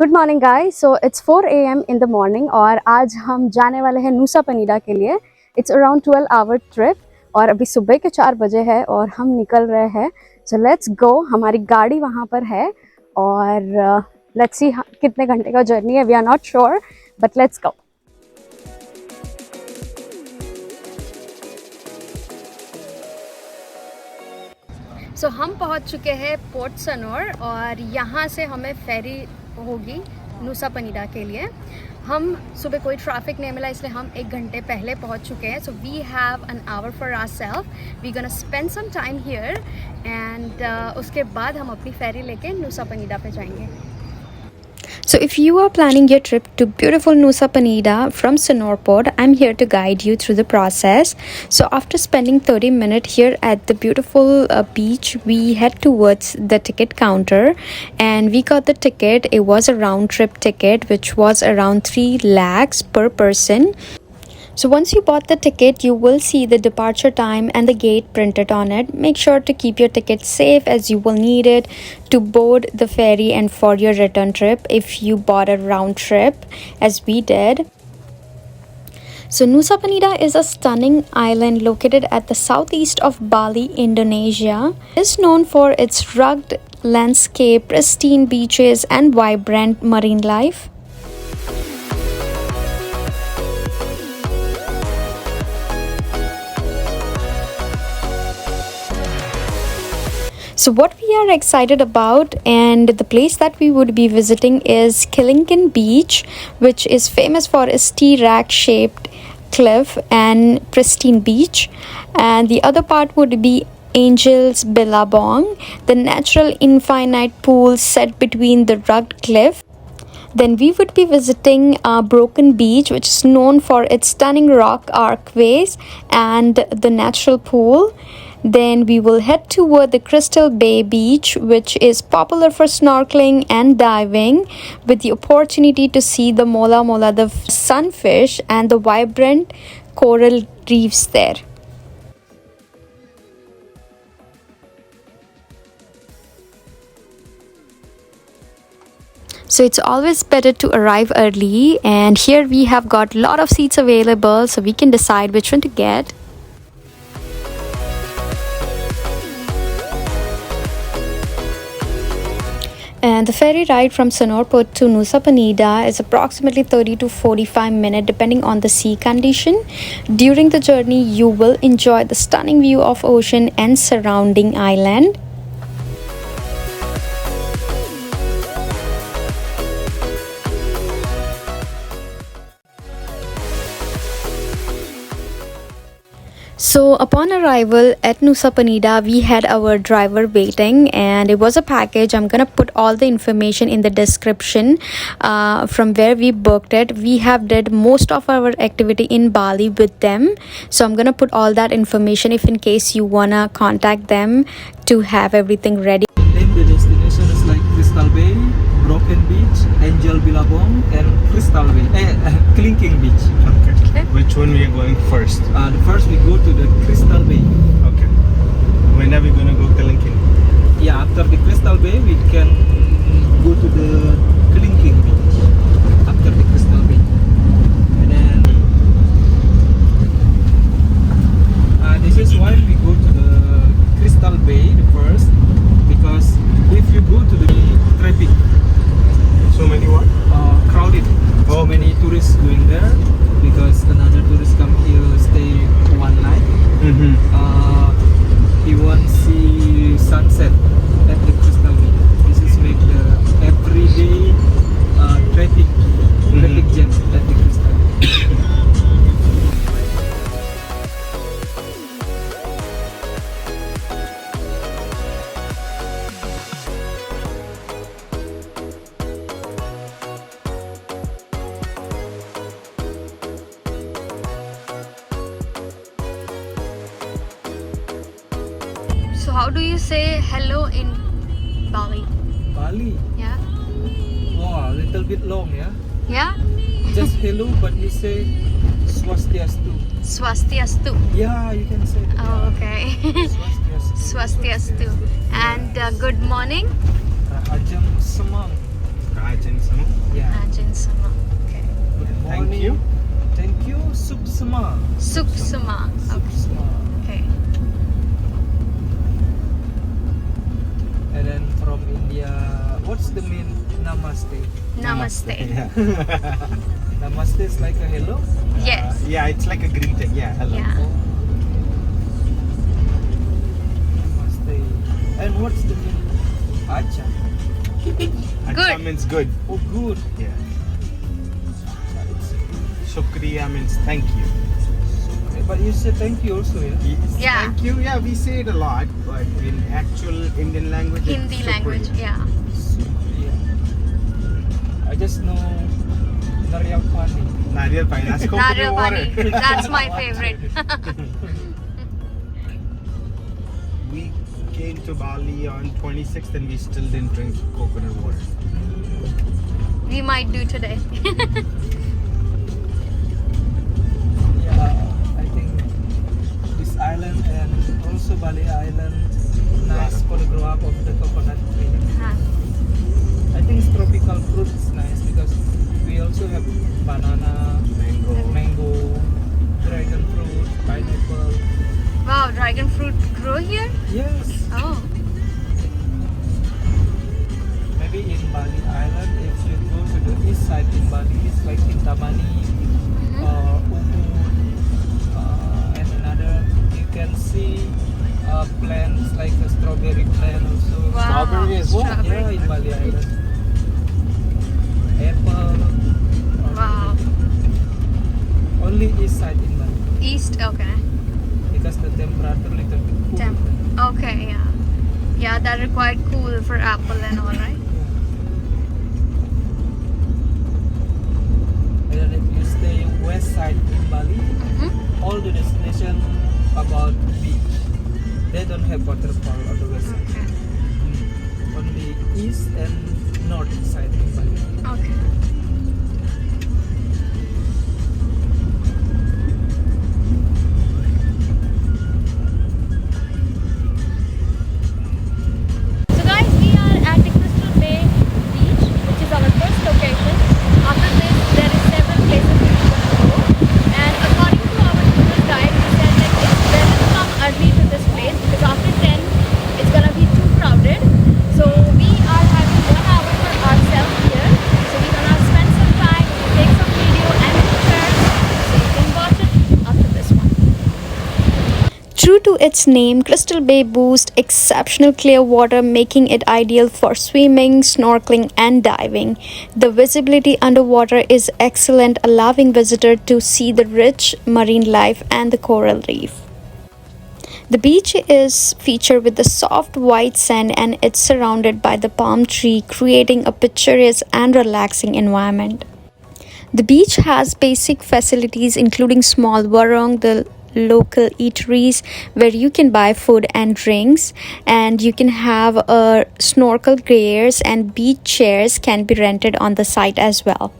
Good morning guys. So it's 4 AM in the morning और आज हम जाने वाले हैं नूसा पनीला के लिए। इट्स अराउंड 12 आवर ट्रिप और अभी सुबह के 4 बजे है और हम निकल रहे हैं। So let's go. हमारी गाड़ी वहाँ पर है और लेट्स सी कितने घंटे का जर्नी है। We are not sure but let's go. So हम पहुँच चुके हैं पोर्ट सनोर और यहाँ से हमें फेरी होगी नूसा पनीला के लिए। हम सुबह कोई ट्रैफिक नहीं मिला इसलिए हम 1 घंटे पहले पहुंच चुके हैं। So we have an hour for ourselves. We gonna spend some time here and उसके बाद हम अपनी फेरी लेके नूसा पनीला पे जाएंगे। So if you are planning your trip to beautiful Nusa Penida from Sonor Port, I'm here to guide you through the process. So after spending 30 minutes here at the beautiful beach, we head towards the ticket counter and we got the ticket. It was a round trip ticket which was around 3 lakhs per person. So once you bought the ticket, you will see the departure time and the gate printed on it. Make sure to keep your ticket safe as you will need it to board the ferry and for your return trip if you bought a round trip as we did. So Nusa Penida is a stunning island located at the southeast of Bali, Indonesia. It is known for its rugged landscape, pristine beaches and vibrant marine life. So what we are excited about and the place that we would be visiting is Killington Beach, which is famous for its T-rack shaped cliff and pristine beach. And the other part would be Angel's Billabong, the natural infinite pool set between the rugged cliff. Then we would be visiting Broken Beach, which is known for its stunning rock archways and the natural pool. Then we will head toward the Crystal Bay Beach, which is popular for snorkeling and diving, with the opportunity to see the mola mola, the sunfish, and the vibrant coral reefs there. So it's always better to arrive early, and here we have got a lot of seats available so we can decide which one to get. And the ferry ride from Sonor Port to Nusa Penida is approximately 30 to 45 minutes depending on the sea condition. During the journey, you will enjoy the stunning view of ocean and surrounding island. So upon arrival at Nusa Penida, we had our driver waiting and it was a package. I'm gonna put all the information in the description from where we booked it. We have did most of our activity in Bali with them. So I'm gonna put all that information if in case you wanna contact them to have everything ready. Name the destination is like Crystal Bay, Broken Beach, Angel Billabong, and Crystal Bay, Clinking Beach. Okay. Which one we are going first? The first we go to the Crystal Bay. Okay. When are we gonna go Kelinking? Yeah, after the Crystal Bay, we can go to the Clinking Beach. After the Crystal Bay, and then this is why we go to the Crystal Bay the first, because if you go to the traffic, So many what? crowded, so many tourists going there, because another tourist come here stay one night. Mm-hmm. He won't see sunset at the Crystal Bay. This is make the everyday traffic jam at the Crystal Bay. So how do you say hello in Bali? Bali. Yeah? Wow, a little bit long, yeah. Yeah? Just hello, but we say Swastiastu. Swastiastu. Yeah, you can say that. Oh, okay. Swastiastu. Swastiastu. And good morning. Rahajam Semang. Ajin Sama. Yeah. Ajin Sama. Okay. Good Thank morning. you. Thank you, Suksama. Suksama. Okay. Suksama. Okay. And then from India, what's the mean Namaste? Namaste. Yeah. Namaste is like a hello. Yes. Yeah, it's like a greeting. Yeah, hello. Yeah. Namaste. And what's the mean Acha? Acha Good. means good. Oh, good. Yeah. It's Shukriya means thank you. okay, but you say thank you also, yeah? Yes, Yeah. Thank you. Yeah, we say it a lot, but in actual Indian language, it's Hindi Shukriya. language. Yeah. Yeah. I just know Nariyal Pani. Nariyal Pani. That's coconut Nariyal water. Pani. That's my favorite. We came to Bali on 26th and we still didn't drink coconut water. We might do today. Yeah, I think this island and also Bali Island nice photograph of the coconut tree. Huh. I think it's tropical fruit is nice because we also have banana, mango, dragon fruit, pineapple. Wow, dragon fruit grow here? Yes, Oh. maybe in Bali Island if you go to the east side in Bali, it's like Kintamani or Ubud and another. You can see plants like a strawberry plant also. Wow. Strawberry as well? Yeah, in Bali Island. Apple. Wow. Only east side in Bali East, okay. because the temperature little bit cool. Okay, yeah. Yeah, that required cool for apple and all, right? And then if you stay west side in Bali, Mm-hmm. all the destination about beach. They don't have waterfall on the west side. Okay. Only east and north side in Bali. Okay. So guys, we are at the Crystal Bay Beach, which is our first location. After this, there is several places we are going to go. And according to our tour guide, he said that it's better to come early to this place because after 10, it's gonna be too crowded. So we are having 1 hour for ourselves here. So we're gonna spend some time, take some video and pictures. So you can watch it after this one. True to its name, Crystal Bay boasts exceptional clear water, making it ideal for swimming, snorkeling, and diving. The visibility underwater is excellent, allowing visitors to see the rich marine life and the coral reef. The beach is featured with the soft white sand and it's surrounded by the palm tree, creating a picturesque and relaxing environment. The beach has basic facilities including small warung, the local eateries where you can buy food and drinks, and you can have snorkel gears and beach chairs can be rented on the site as well.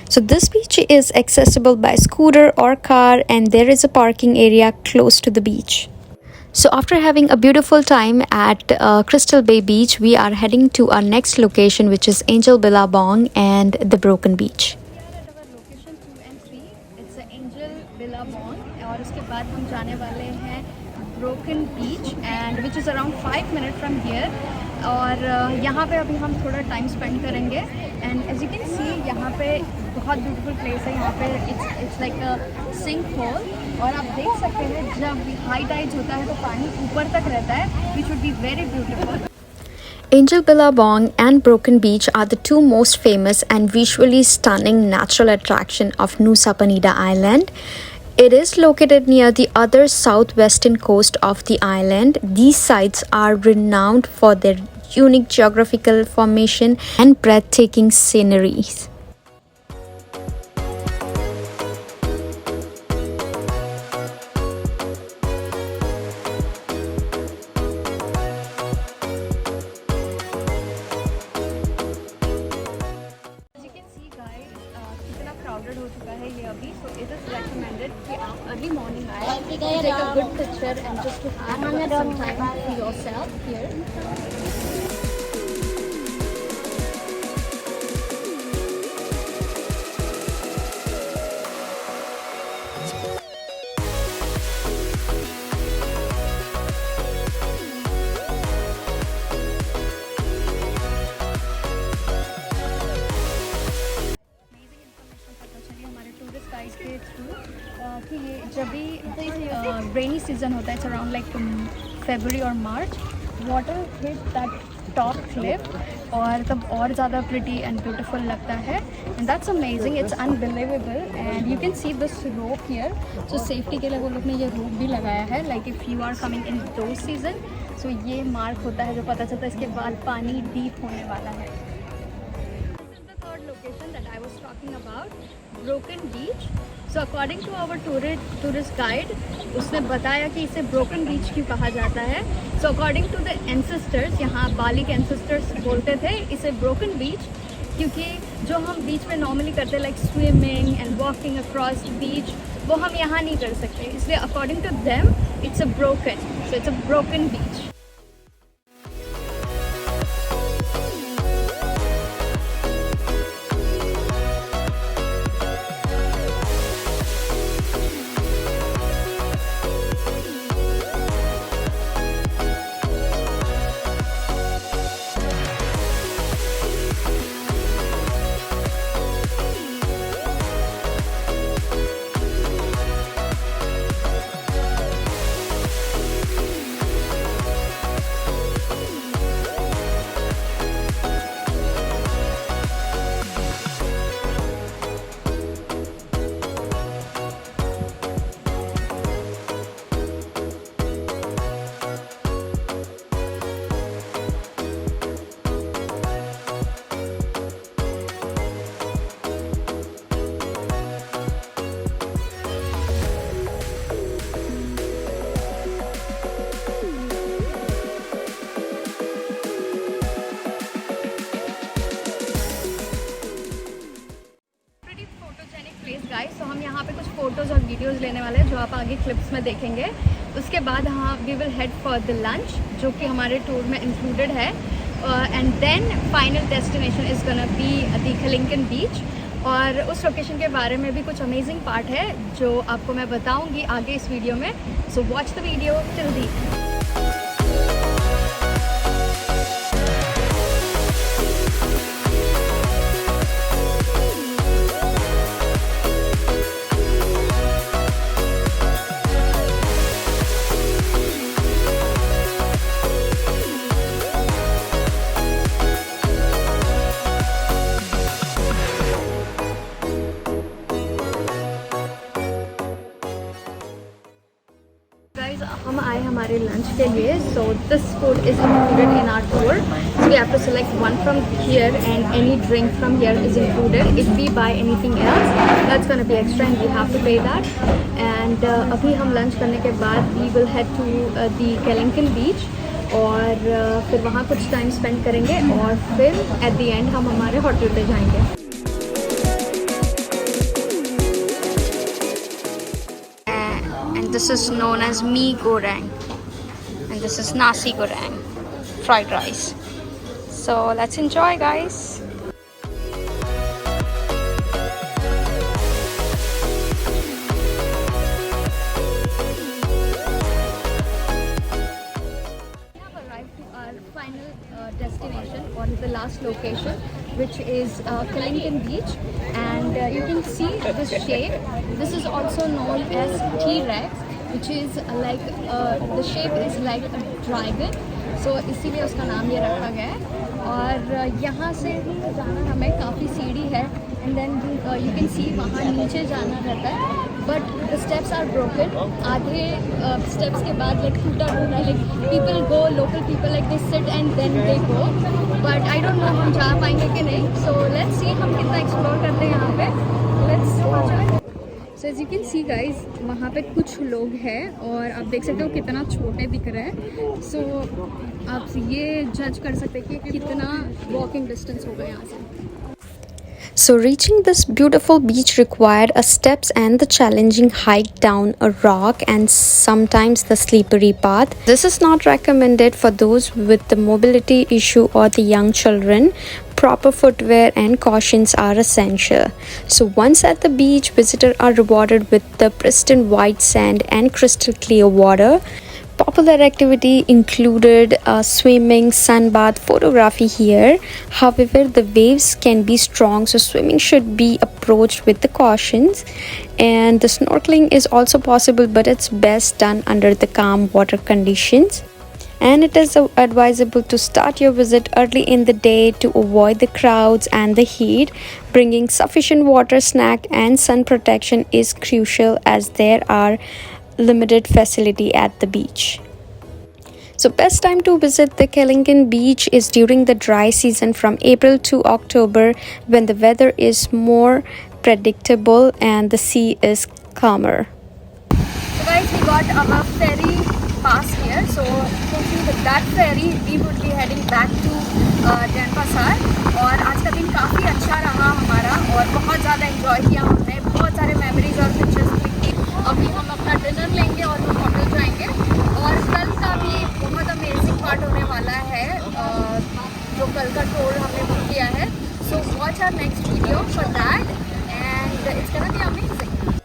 So this beach is accessible by scooter or car, and there is a parking area close to the beach. So after having a beautiful time at Crystal Bay Beach, we are heading to our next location, which is Angel Billabong and the Broken Beach. Location 2 and 3 it's Angel Billabong और उसके बाद हम जाने वाले हैं Broken Beach and which is around 5 minute from here और यहाँ पे अभी हम थोड़ा टाइम स्पेंड करेंगे and as you can see यहाँ पे बहुत ब्यूटीफुल प्लेस है यहाँ पे it's like a sinkhole और आप देख सकते हैं जब हाई टाइड होता है तो पानी ऊपर तक रहता है which would be very beautiful. Angel Billabong and Broken Beach are the two most famous and visually stunning natural attraction of Nusa Penida Island. It is located near the other southwestern coast of the island. These sites are renowned for their unique geographical formation and breathtaking sceneries. कितना crowded हो चुका है ये अभी so it is recommended कि आप early morning आए take a good picture and just to have some time for yourself here. Guide के थ्रू कि ये जब भी रेनी सीजन होता है, इट्स अराउंड लाइक फरवरी और March, water hit that top cliff और तब और ज़्यादा प्रिटी एंड ब्यूटीफुल लगता है and that's amazing, it's unbelievable and you can see this rope here. So safety के लिए वो लोग ने ये रोप भी लगाया है, like if you are coming in दो सीजन, सो ये मार्क होता है जो पता चलता है इसके बाद पानी डीप होने वाला है। Third location that I was talking about, Broken Beach. So according to our tourist guide, उसने बताया कि इसे Broken Beach क्यों कहा जाता है। So according to the ancestors, यहाँ बाली के ancestors बोलते थे इसे Broken Beach क्योंकि जो हम बीच में नॉर्मली करते हैं like swimming and walking across the beach, वो हम यहाँ नहीं कर सकते, इसलिए according to them it's a broken, so it's a broken beach. Guys, तो हम यहाँ पे कुछ फ़ोटोज़ और वीडियोज़ लेने वाले हैं जो आप आगे क्लिप्स में देखेंगे। उसके बाद हाँ we will head for the lunch जो कि हमारे टूर में इंक्लूडेड है and then final destination is gonna be the Kelingking Beach. और उस लोकेशन के बारे में भी कुछ अमेजिंग पार्ट है जो आपको मैं बताऊँगी आगे इस वीडियो में, so watch the video till the. हम आए हमारे लंच के लिए, so this food is included in our tour, so we have to select one from here and any drink from here is included. If we buy anything else that's gonna be extra and we have to pay that. And अभी हम lunch करने के बाद we will head to the Kelingking Beach और फिर वहाँ कुछ time spend करेंगे और फिर एट द एंड हम हमारे होटल पे जाएंगे। This is known as mee goreng and this is nasi goreng, fried rice. So let's enjoy, guys. Destination or the last location, which is Kalinkon Beach, and you can see this shape. This is also known as T-Rex, which is like the shape is like a dragon, so इसीलिए उसका नाम ये रखा गया है। और यहाँ से जाना हमें काफ़ी सीढ़ी है and then you can see वहाँ नीचे जाना रहता है, but the steps are broken. आधे स्टेप्स के बाद लाइक टूटा टूटा, like people go, local people like they sit and then they go, but I don't know हम जा पाएंगे कि नहीं। सो लेट्स सी हम कितना एक्सप्लोर करते हैं यहाँ पे। Let's so as you can see guys, वहाँ पे कुछ लोग हैं और आप देख सकते हो कितना छोटे दिख रहे हैं। सो आप ये जज कर सकते हैं कि कितना वॉकिंग डिस्टेंस होगा यहाँ से। So reaching this beautiful beach required a steps and the challenging hike down a rock and sometimes the slippery path. This is not recommended for those with the mobility issue or the young children. Proper footwear and cautions are essential. So once at the beach, visitors are rewarded with the pristine white sand and crystal clear water. Popular activity included swimming, sunbath, photography here. However, the waves can be strong, so swimming should be approached with the cautions. And the snorkeling is also possible, but it's best done under the calm water conditions. And it is advisable to start your visit early in the day to avoid the crowds and the heat. Bringing sufficient water, snack and sun protection is crucial as there are limited facility at the beach. So best time to visit the Kellingen beach is during the dry season from April to October, when the weather is more predictable and the sea is calmer. So guys, we got our ferry pass here. So hopefully with that ferry we would be heading back to Denpasar. और आज का दिन काफ़ी अच्छा रहा हमारा और बहुत ज़्यादा एंजॉय किया हमने, बहुत सारे मेमोरीज और पिक्चर्स क्लिक की। अभी हम अपना डिनर लेंगे और हम होटल जाएंगे। और कल का भी बहुत अमेजिंग पार्ट होने वाला है, जो कल का टूर हमने बुक किया है। So watch our next video for that and it's gonna be amazing.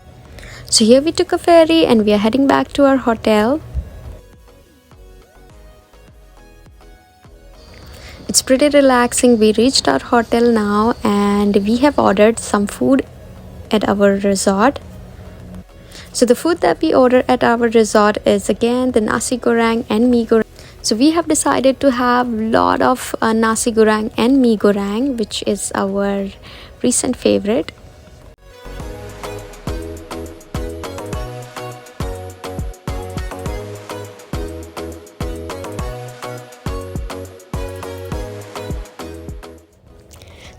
So here we took a ferry and we are heading back to our hotel. It's pretty relaxing. We reached our hotel now and we have ordered some food at our resort. So the food that we ordered at our resort is again the nasi goreng and mee goreng. So we have decided to have lot of nasi goreng and mee goreng, which is our recent favorite.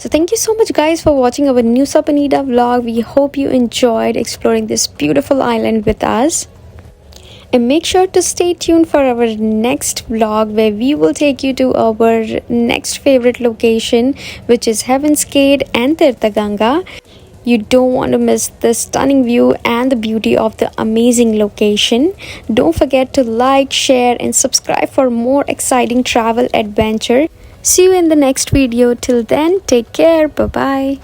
So thank you so much guys for watching our Nusa Penida vlog. We hope you enjoyed exploring this beautiful island with us. And make sure to stay tuned for our next vlog where we will take you to our next favorite location, which is Heaven's Gate and Tirthaganga. You don't want to miss the stunning view and the beauty of the amazing location. Don't forget to like, share and subscribe for more exciting travel adventure. See you in the next video. Till then, take care. Bye-bye.